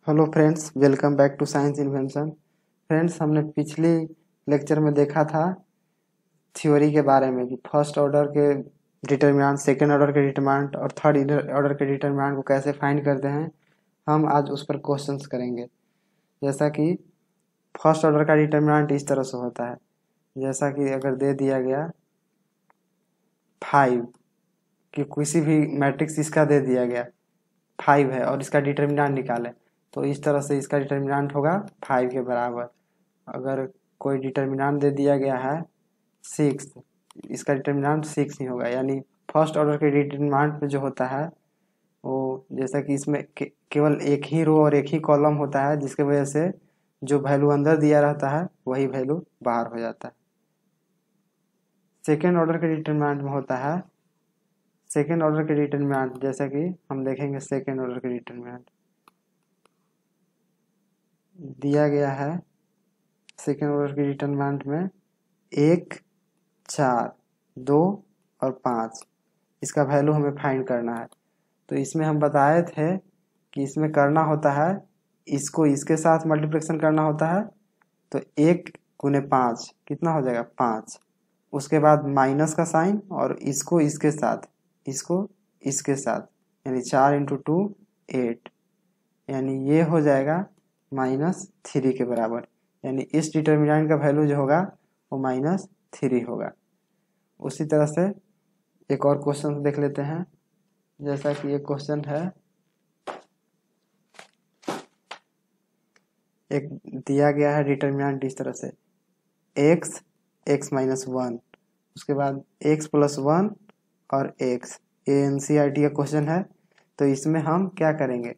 Hello friends, welcome back to science invention. Friends, हमने पिछली lecture में देखा था थ्योरी के बारे में कि फर्स्ट ऑर्डर के डिटर्मिनेंट, सेकेंड ऑर्डर के डिटर्मिनेंट और थर्ड ऑर्डर के डिटर्मिनेंट को कैसे फाइंड करते हैं। हम आज उस पर क्वेश्चंस करेंगे। जैसा कि फर्स्ट ऑर्डर का डिटर्मिनेंट इस तरह से होता है, जैसा कि अगर दे दिया गया 5 कि किसी भी मैट्रिक्स इसका दे दिया गया 5 है और इसका डिटर्मिनेंट निकाले, तो इस तरह से इसका डिटर्मिनेंट होगा 5 के बराबर। अगर कोई डिटर्मिनेंट दे दिया गया है 6, इसका डिटर्मिनेंट 6 ही होगा। यानी फर्स्ट ऑर्डर के डिटर्मिनेंट में जो होता है वो, जैसा कि इसमें केवल एक ही रो और एक ही कॉलम होता है, जिसके वजह से जो वैल्यू अंदर दिया रहता है वही वैल्यू बाहर हो जाता है। सेकेंड ऑर्डर के डिटर्मिनेंट में होता है, सेकेंड ऑर्डर के डिटर्मिनेंट जैसा कि हम देखेंगे। सेकेंड ऑर्डर के डिटर्मिनेंट दिया गया है, सेकेंड ऑर्डर के डिटर्मिनेंट में 1, 4, 2 और 5 इसका वैल्यू हमें फाइंड करना है। तो इसमें हम बताए थे कि इसमें करना होता है, इसको इसके साथ मल्टीप्लिकेशन करना होता है। तो 1 गुने 5 कितना हो जाएगा 5। उसके बाद माइनस का साइन और इसको इसके साथ, इसको इसके साथ, यानी 4 इंटू 2 8, यानी ये हो जाएगा -3 के बराबर। यानी इस डिटर्मिनेंट का वैल्यू जो होगा वो -3 होगा। उसी तरह से एक और क्वेश्चन देख लेते हैं। जैसा कि एक क्वेश्चन है, एक दिया गया है डिटर्मिनेंट इस तरह से x, x माइनस 1, उसके बाद x प्लस 1 और x। ये NCERT का क्वेश्चन है। तो इसमें हम क्या करेंगे,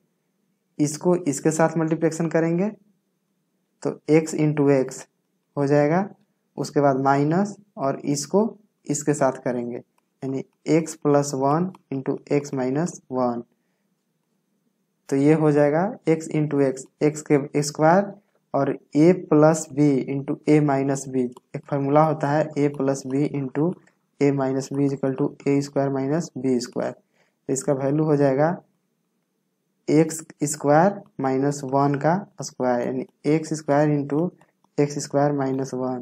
इसको इसके साथ मल्टीप्लिकेशन करेंगे तो x इंटू एक्स हो जाएगा। उसके बाद माइनस और इसको इसके साथ करेंगे, यानी x plus 1 into X minus 1। तो ये हो जाएगा x इंटू एक्स, एक्स के स्क्वायर और a plus B into A minus B. एक फार्मूला होता है a plus B into A minus B is equal to A square minus B square. तो इसका वैल्यू हो जाएगा एक्स स्क्वायर माइनस 1 का स्क्वायर, यानी x square into x square minus 1,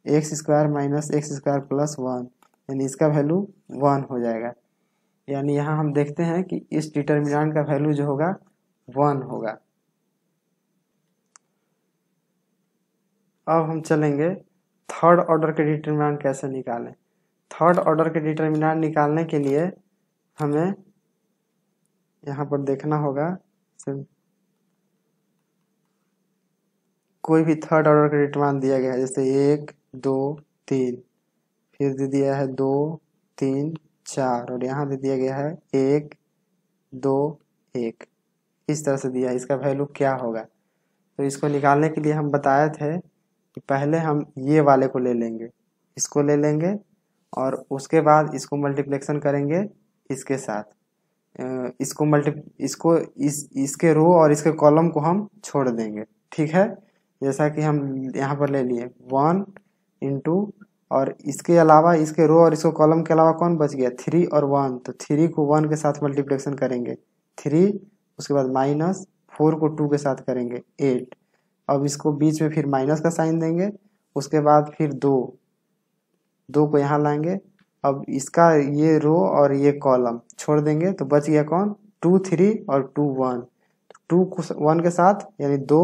x square minus x square plus 1, यानी इसका value 1 हो जाएगा। यानी यहाँ हम देखते हैं कि इस डिटर्मिनेंट का वैल्यू जो होगा 1 होगा। अब हम चलेंगे थर्ड ऑर्डर के डिटर्मिनेंट कैसे निकालें। थर्ड ऑर्डर के डिटर्मिनेंट निकालने के लिए हमें यहाँ पर देखना होगा, कोई भी थर्ड ऑर्डर का डिटर्मिनेंट दिया गया है, जैसे 1, 2, 3, फिर दे दिया है 2, 3, 4 और यहाँ दे दिया गया है 1, 2, 1। इस तरह से दिया है, इसका वैल्यू क्या होगा। तो इसको निकालने के लिए हम बताए थे कि पहले हम ये वाले को ले लेंगे, इसको ले लेंगे और उसके बाद इसको मल्टीप्लिकेशन करेंगे इसके साथ। इसको इसके रो और इसके कॉलम को हम छोड़ देंगे, ठीक है। जैसा कि हम यहाँ पर ले लिए 1 इंटू, और इसके अलावा इसके रो और इसको कॉलम के अलावा कौन बच गया 3 और 1। तो 3 को 1 के साथ मल्टीप्लिकेशन करेंगे 3, उसके बाद माइनस 4 को 2 के साथ करेंगे 8। अब इसको बीच में फिर माइनस का साइन देंगे, उसके बाद फिर 2 को यहाँ लाएंगे। अब इसका ये रो और ये कॉलम छोड़ देंगे तो बच गया कौन 2, 3 और 2, 1। 2 को 1 के साथ यानी 2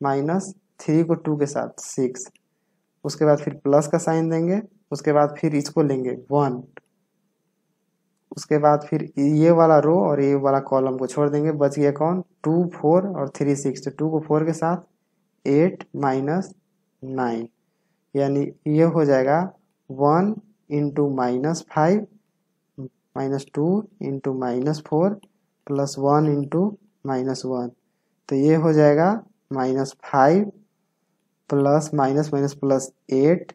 माइनस 3 को 2 के साथ 6। उसके बाद फिर प्लस का साइन देंगे, उसके बाद फिर इसको लेंगे 1, उसके बाद फिर ये वाला रो और ये वाला कॉलम को छोड़ देंगे, बच गया कौन 2, 4 और 3, 6। तो 2 को 4 के साथ 8 माइनस 9, यानी ये हो जाएगा 1 into -5 minus 2 into -4 plus 1 into -1। तो ये हो जाएगा -5 प्लस माइनस माइनस प्लस 8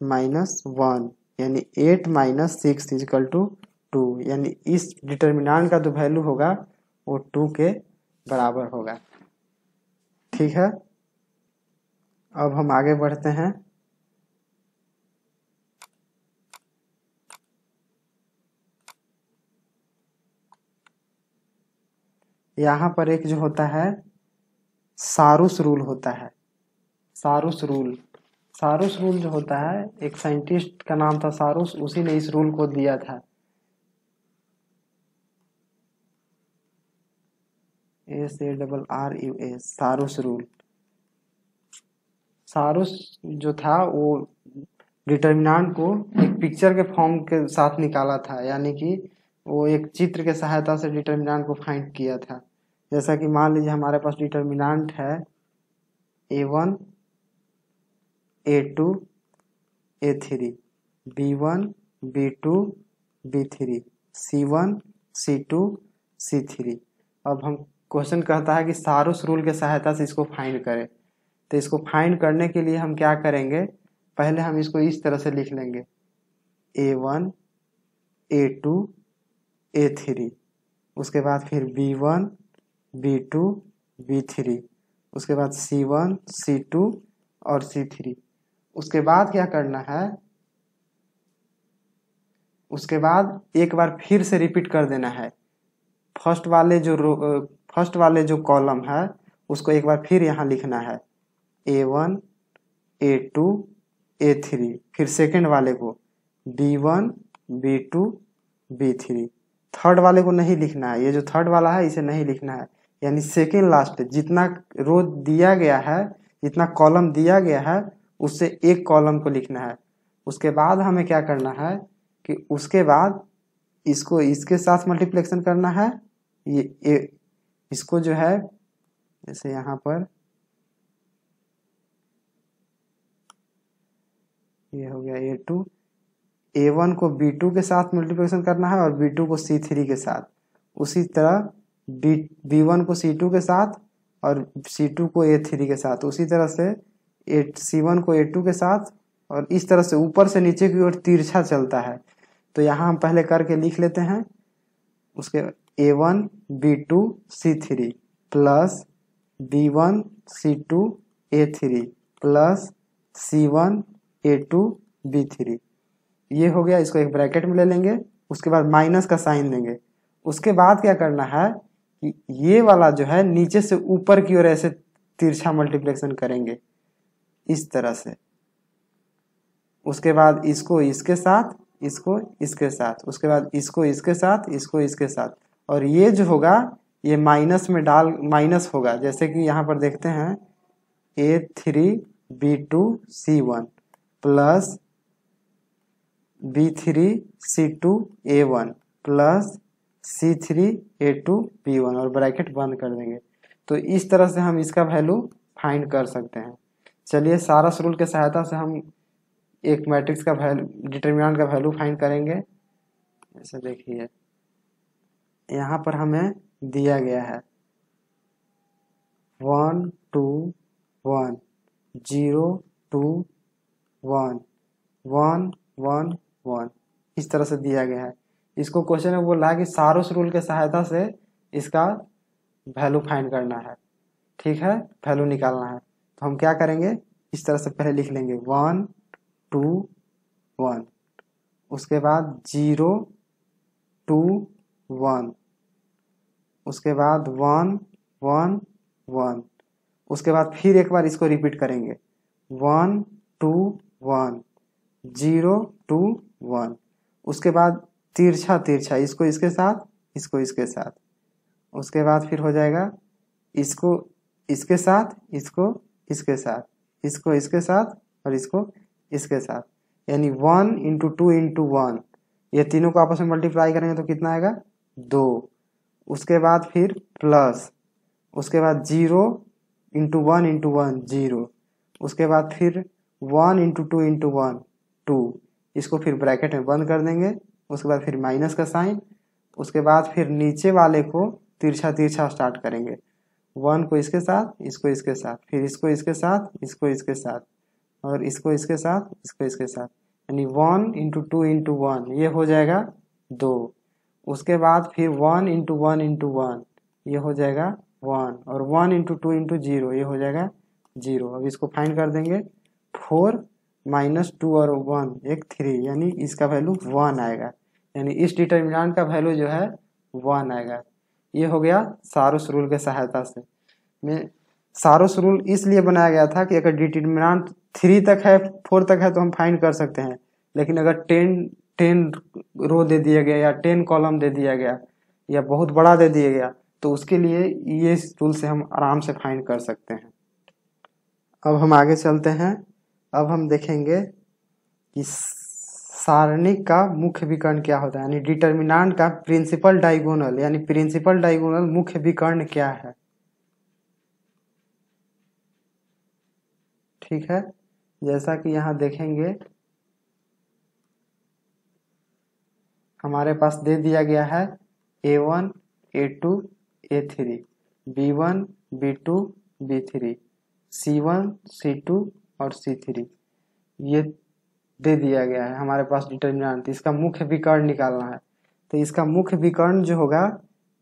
-1, यानी 8 माइनस 6 इजकल टू 2। यानी इस डिटर्मिनेंट का जो वैल्यू होगा वो 2 के बराबर होगा, ठीक है। अब हम आगे बढ़ते हैं। यहाँ पर एक जो होता है सारूस रूल होता है। सारूस रूल, सारूस रूल जो होता है, एक साइंटिस्ट का नाम था सारूस, उसी ने इस रूल को दिया था। SARRUS, सारूस rule. सारूस जो था वो डिटर्मिनेंट को एक पिक्चर के फॉर्म के साथ निकाला था, यानी कि वो एक चित्र के सहायता से डिटर्मिनेंट को फाइंड किया था। जैसा कि मान लीजिए हमारे पास डिटर्मिनेंट है A1 A2 A3, B1 B2 B3, C1 C2 C3। अब हम क्वेश्चन कहता है कि सारूस रूल के सहायता से इसको फाइंड करें। तो इसको फाइंड करने के लिए हम क्या करेंगे, पहले हम इसको इस तरह से लिख लेंगे A1 A2 A3, उसके बाद फिर B1 B2 B3, उसके बाद C1 C2 और C3। उसके बाद क्या करना है, उसके बाद एक बार फिर से रिपीट कर देना है। फर्स्ट वाले जो कॉलम है उसको एक बार फिर यहाँ लिखना है A1 A2 A3, फिर सेकंड वाले को B1 B2 B3। थर्ड वाले को नहीं लिखना है, ये जो थर्ड वाला है इसे नहीं लिखना है, यानी सेकंड लास्ट जितना रो दिया गया है, जितना कॉलम दिया गया है उससे एक कॉलम को लिखना है। उसके बाद हमें क्या करना है कि उसके बाद इसको इसके साथ मल्टीप्लिकेशन करना है। इसको जो है जैसे यहाँ पर ये हो गया A2, A1 को B2 के साथ मल्टीप्लिकेशन करना है और B2 को C3 के साथ। उसी तरह B1 को C2 के साथ और C2 को A3 के साथ। उसी तरह से C1 को A2 के साथ, और इस तरह से ऊपर से नीचे की ओर तिरछा चलता है। तो यहाँ हम पहले करके लिख लेते हैं। उसके A1 B2 C3 plus B1 C2 A3 plus C1 A2 B3, ये हो गया। इसको एक ब्रैकेट में ले लेंगे, उसके बाद माइनस का साइन देंगे। उसके बाद क्या करना है कि ये वाला जो है नीचे से ऊपर की ओर ऐसे तिरछा मल्टीप्लिकेशन करेंगे इस तरह से। उसके बाद इसको इसके साथ, इसको इसके साथ, उसके बाद इसको इसके साथ, इसको इसके साथ, और ये जो होगा ये माइनस में माइनस होगा। जैसे कि यहाँ पर देखते हैं A3 B2 C1 plus B3 C2 A1 plus C3 A2 B1, और ब्रैकेट बंद कर देंगे। तो इस तरह से हम इसका वैल्यू फाइंड कर सकते हैं। चलिए सारूस रूल के सहायता से हम एक मैट्रिक्स का वैल्यू, डिटर्मिनेंट का वैल्यू फाइंड करेंगे। ऐसे देखिए यहाँ पर हमें दिया गया है 1 2 1 0 2 1 1 1 1, इस तरह से दिया गया है। इसको क्वेश्चन में बोल रहा है कि सारूस रूल के सहायता से इसका वैल्यू फाइंड करना है। ठीक है, वैल्यू निकालना है। तो हम क्या करेंगे, इस तरह से पहले लिख लेंगे 1 2 1, उसके बाद 0 2 1, उसके बाद 1 1 1, उसके बाद फिर एक बार इसको रिपीट करेंगे 1 2 1 0 2 1, उसके बाद तिरछा तिरछा, इसको इसके साथ, इसको इसके साथ, उसके बाद फिर हो जाएगा इसको इसके साथ, इसको इसके साथ, इसको इसके साथ और इसको इसके साथ, यानी 1 इंटू 2 इंटू 1, ये तीनों को आपस में मल्टीप्लाई करेंगे तो कितना आएगा 2। उसके बाद फिर प्लस, उसके बाद 0 इंटू 1 इंटू 1 0, उसके बाद फिर 1 इंटू 2 इंटू 1 2, इसको फिर ब्रैकेट में बंद कर देंगे। उसके बाद फिर माइनस का साइन, उसके बाद फिर नीचे वाले को तिरछा तिरछा स्टार्ट करेंगे, 1 को इसके साथ, इसको इसके साथ, फिर इसको इसके साथ, इसको इसके साथ, और इसको इसके साथ, इसको इसके साथ, यानी 1 इंटू 2 इंटू 1, ये हो जाएगा 2। उसके बाद फिर 1 इंटू 1 इंटू 1, ये हो जाएगा 1, और 1 इंटू 2 इंटू 0, ये हो जाएगा 0। अब इसको फाइंड कर देंगे, 4 माइनस 2 और 1 एक 3, यानी इसका वैल्यू 1 आएगा। यानी इस डिटर्मिनेंट का वैल्यू जो है 1 आएगा। ये हो गया सारोस रूल के सहायता से। में सारोस रूल इसलिए बनाया गया था कि अगर डिटरमिनेंट 3 तक है 4 तक है तो हम फाइंड कर सकते हैं, लेकिन अगर 10 रो दे दिया गया या 10 कॉलम दे दिया गया या बहुत बड़ा दे दिया गया तो उसके लिए ये रूल से हम आराम से फाइंड कर सकते हैं। अब हम आगे चलते हैं। अब हम देखेंगे कि सारणिक का मुख्य विकर्ण क्या होता है, यानी डिटरमिनेंट का प्रिंसिपल डायगोनल, यानी प्रिंसिपल डायगोनल मुख्य विकर्ण क्या है। ठीक है, जैसा कि यहाँ देखेंगे हमारे पास दे दिया गया है A1 A2 A3 B1 B2 B3 C1 C2 और C3, ये दे दिया गया है हमारे पास डिटरमिनेंट। इसका मुख्य विकर्ण निकालना है, तो इसका मुख्य विकर्ण जो होगा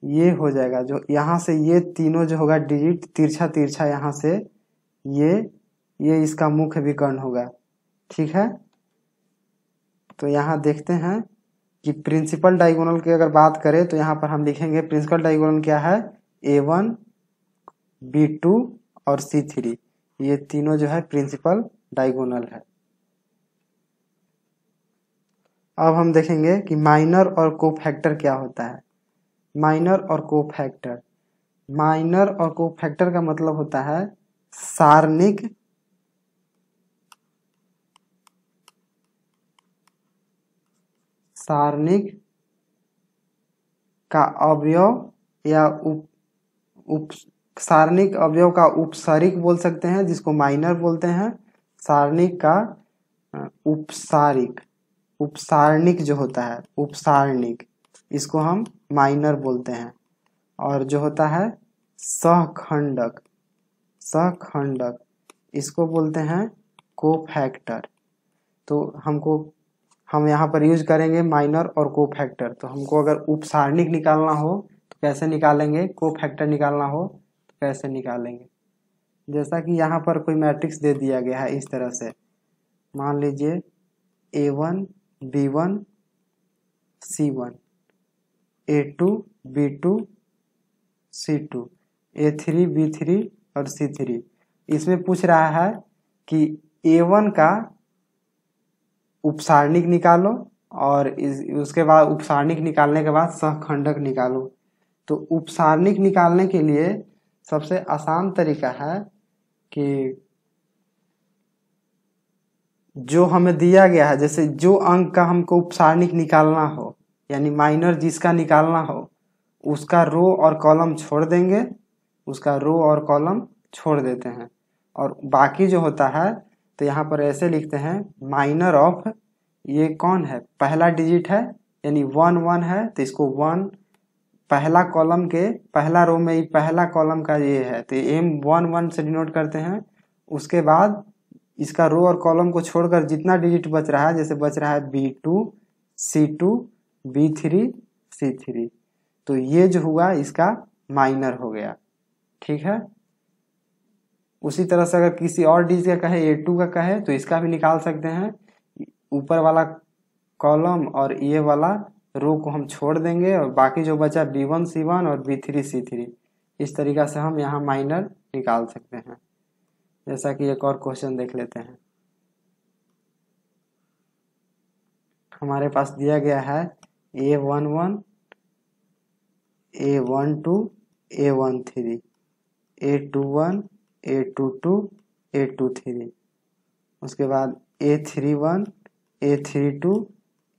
ये हो जाएगा, जो यहाँ से ये तीनों जो होगा डिजिट तिरछा तिरछा यहाँ से ये इसका मुख्य विकर्ण होगा। ठीक है, तो यहाँ देखते हैं कि प्रिंसिपल डायगोनल की अगर बात करें तो यहाँ पर हम लिखेंगे प्रिंसिपल डायगोनल क्या है, A1 B2 और C3, ये तीनों जो है प्रिंसिपल डायगोनल है। अब हम देखेंगे कि माइनर और कोफैक्टर क्या होता है। माइनर और कोफैक्टर, माइनर और कोफैक्टर का मतलब होता है सारणिक का अवयव या सारणिक अवयव का उपसारिक बोल सकते हैं, जिसको माइनर बोलते हैं। सारणिक का उपसारणिक जो होता है उपसारणिक, इसको हम माइनर बोलते हैं। और जो होता है सहखंडक इसको बोलते हैं कोफैक्टर। तो हम यहाँ पर यूज करेंगे माइनर और कोफैक्टर। तो हमको अगर उपसारणिक निकालना हो तो कैसे निकालेंगे, कोफैक्टर निकालना हो तो कैसे निकालेंगे। जैसा कि यहाँ पर कोई मैट्रिक्स दे दिया गया है इस तरह से, मान लीजिए A1 B1 C1 A2 B2 C2 A3 B3 और C3। इसमें पूछ रहा है कि A1 का उपसारणिक निकालो और उसके बाद उपसारणिक निकालने के बाद सहखंडक निकालो। तो उपसारणिक निकालने के लिए सबसे आसान तरीका है कि जो हमें दिया गया है, जैसे जो अंक का हमको उपसारणिक निकालना हो यानी माइनर जिसका निकालना हो, उसका रो और कॉलम छोड़ देंगे, उसका रो और कॉलम छोड़ देते हैं। और बाकी जो होता है तो यहाँ पर ऐसे लिखते हैं माइनर ऑफ, ये कौन है, पहला डिजिट है यानी 1 1 है, तो इसको 1 पहला कॉलम के पहला रो में ही पहला कॉलम का ये है तो M1 1 से डिनोट करते हैं। उसके बाद इसका रो और कॉलम को छोड़कर जितना डिजिट बच रहा है, जैसे बच रहा है B2 C2 B3 C3, तो ये जो हुआ इसका माइनर हो गया। ठीक है, उसी तरह से अगर किसी और डिजिट का कहे A2 का कहे तो इसका भी निकाल सकते हैं। ऊपर वाला कॉलम और ये वाला रो को हम छोड़ देंगे और बाकी जो बचा B1 C1 और B3 C3, इस तरीका से हम यहाँ माइनर निकाल सकते हैं। जैसा कि एक और क्वेश्चन देख लेते हैं। हमारे पास दिया गया है A11 A12 A13 A21 A22 A23, उसके बाद A31 A32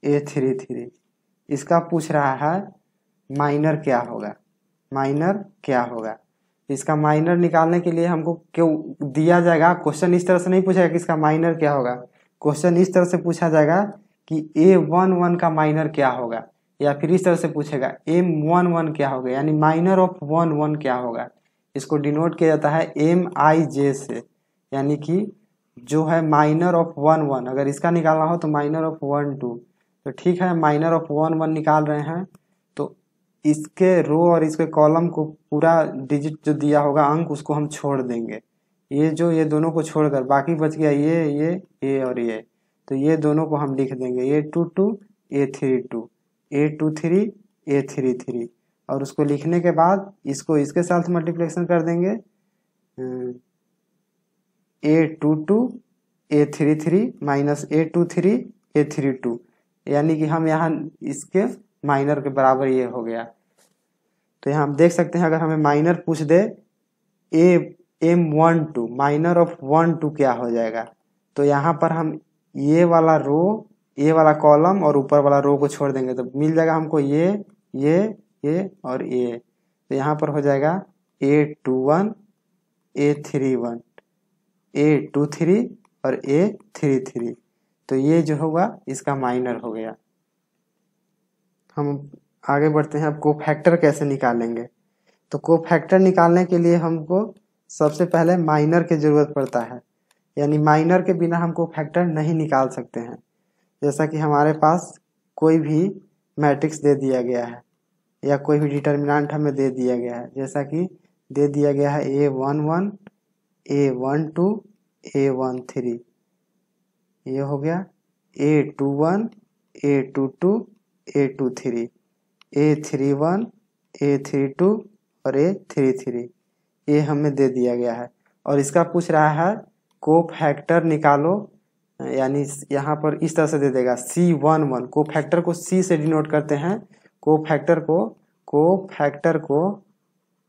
A33। इसका पूछ रहा है माइनर क्या होगा, माइनर क्या होगा। इसका माइनर निकालने के लिए हमको क्यों दिया जाएगा, क्वेश्चन इस तरह से नहीं पूछेगा कि इसका माइनर क्या होगा। क्वेश्चन इस तरह से पूछा जाएगा कि A11 का माइनर क्या होगा, या फिर इस तरह से पूछेगा M11 क्या होगा, यानी माइनर ऑफ 1 1 क्या होगा। इसको डिनोट किया जाता है MIJ से, यानी कि जो है माइनर ऑफ 1 1, अगर इसका निकालना हो तो माइनर ऑफ 1 2। तो ठीक है, माइनर ऑफ 1 1 निकाल रहे हैं तो इसके रो और इसके कॉलम को पूरा डिजिट जो दिया होगा अंक उसको हम छोड़ देंगे। ये दोनों को छोड़कर बाकी बच गया ये और ये, तो ये दोनों को हम लिख देंगे A22 A32 A23 A33 और उसको लिखने के बाद इसको इसके साथ मल्टीप्लिकेशन कर देंगे, A22 A33 minus A23 A32, यानी कि हम यहाँ इसके माइनर के बराबर ये हो गया। तो यहाँ हम देख सकते हैं अगर हमें माइनर पूछ दे M12 माइनर ऑफ 12 क्या हो जाएगा, तो यहाँ पर हम ये वाला रो, ये वाला कॉलम और ऊपर वाला रो को छोड़ देंगे तो मिल जाएगा हमको ये और ये। तो यहाँ पर हो जाएगा A21 A31 A23 और A33। तो ये जो होगा इसका माइनर हो गया। हम आगे बढ़ते हैं। अब कोफैक्टर कैसे निकालेंगे। तो कोफैक्टर निकालने के लिए हमको सबसे पहले माइनर की जरूरत पड़ता है, यानी माइनर के बिना हम कोफैक्टर नहीं निकाल सकते हैं। जैसा कि हमारे पास कोई भी मैट्रिक्स दे दिया गया है या कोई भी डिटर्मिनेंट हमें दे दिया गया है, जैसा कि दे दिया गया है A11 A12 A13, ये हो गया A21 A22 A23 A31 A32 और A33, ये हमें दे दिया गया है। और इसका पूछ रहा है कोफैक्टर निकालो, यानी यहाँ पर इस तरह से दे देगा C11। कोफैक्टर को C से डिनोट करते हैं। कोफैक्टर को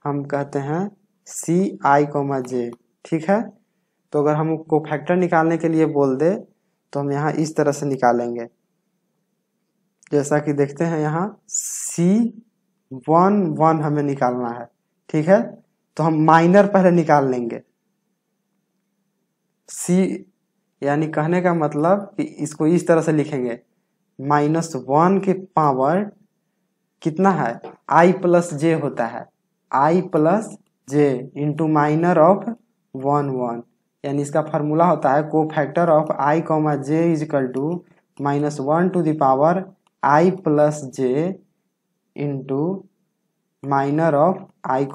हम कहते हैं CI, ठीक है। तो अगर हम कोफैक्टर निकालने के लिए बोल दे तो हम यहाँ इस तरह से निकालेंगे, जैसा कि देखते हैं यहाँ C11 हमें निकालना है, ठीक है। तो हम माइनर पहले निकाल लेंगे C, यानी कहने का मतलब कि इसको इस तरह से लिखेंगे -1 के पावर कितना है I+J होता है, I+J इंटू माइनर ऑफ 1 यानी इसका फार्मूला होता है cofactor of I, J is equal to -1 to the power I+J into minor of I,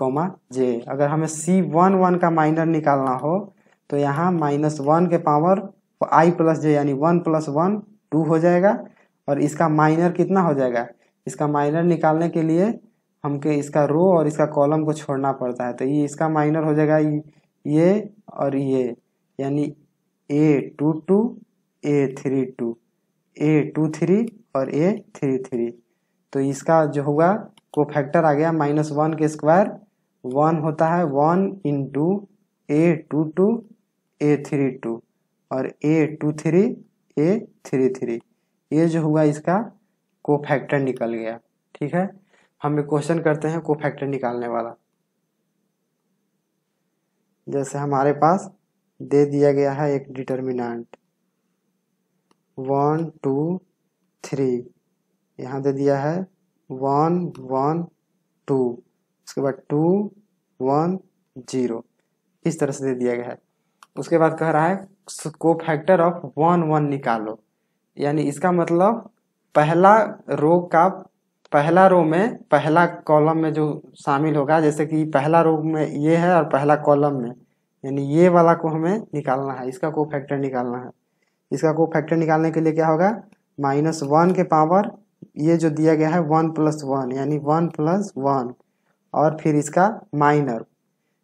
J। अगर हमें C11 का माइनर निकालना हो तो यहाँ -1 के पावर I+J यानी 1 + 1 2 हो जाएगा, और इसका माइनर कितना हो जाएगा। इसका माइनर निकालने के लिए हमको इसका रो और इसका कॉलम को छोड़ना पड़ता है। तो ये इसका माइनर हो जाएगा ये और ये, यानी A22 A32 A23 और A33। तो इसका जो होगा कोफैक्टर आ गया -1 के स्क्वायर 1 होता है 1 इंटू A22 A32 और A23 A33, ये जो हुआ इसका कोफैक्टर निकल गया, ठीक है। हम एक क्वेश्चन करते हैं कोफैक्टर निकालने वाला। जैसे हमारे पास दे दिया गया है एक डिटर्मिनेंट 1 2 3, यहाँ दे दिया है 1 1 2, उसके बाद 2 1 0, इस तरह से दे दिया गया है। उसके बाद कह रहा है कोफैक्टर ऑफ 1 1 निकालो, यानी इसका मतलब पहला रो में पहला कॉलम में जो शामिल होगा, जैसे कि पहला रो में ये है और पहला कॉलम में, यानी ये वाला को हमें निकालना है, इसका कोफैक्टर निकालना है। इसका कोफैक्टर निकालने के लिए क्या होगा -1 के पावर ये जो दिया गया है 1 + 1 यानी 1 + 1, और फिर इसका माइनर,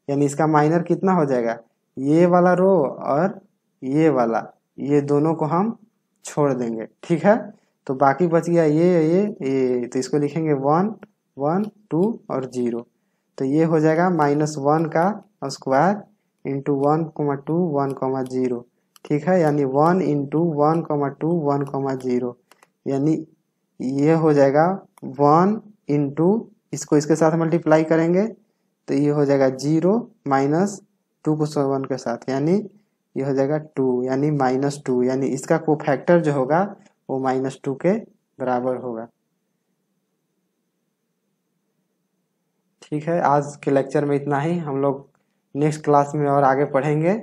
यानी इसका माइनर कितना हो जाएगा ये वाला रो और ये वाला, ये दोनों को हम छोड़ देंगे, ठीक है। तो बाकी बच गया ये, तो इसको लिखेंगे 1 1 2 और 0। तो ये हो जाएगा -1 का स्क्वायर इंटू 1 2 1 0, ठीक है, यानी 1 इंटू 1 2 1 0, यानी ये हो जाएगा 1 इंटू इसको इसके साथ मल्टीप्लाई करेंगे तो ये हो जाएगा 0 -2 को 1 के साथ, यानी ये हो जाएगा 2, यानी -2, यानी इसका कोफैक्टर जो होगा वो -2 के बराबर होगा। ठीक है, आज के लेक्चर में इतना ही। हम लोग नेक्स्ट क्लास में और आगे पढ़ेंगे।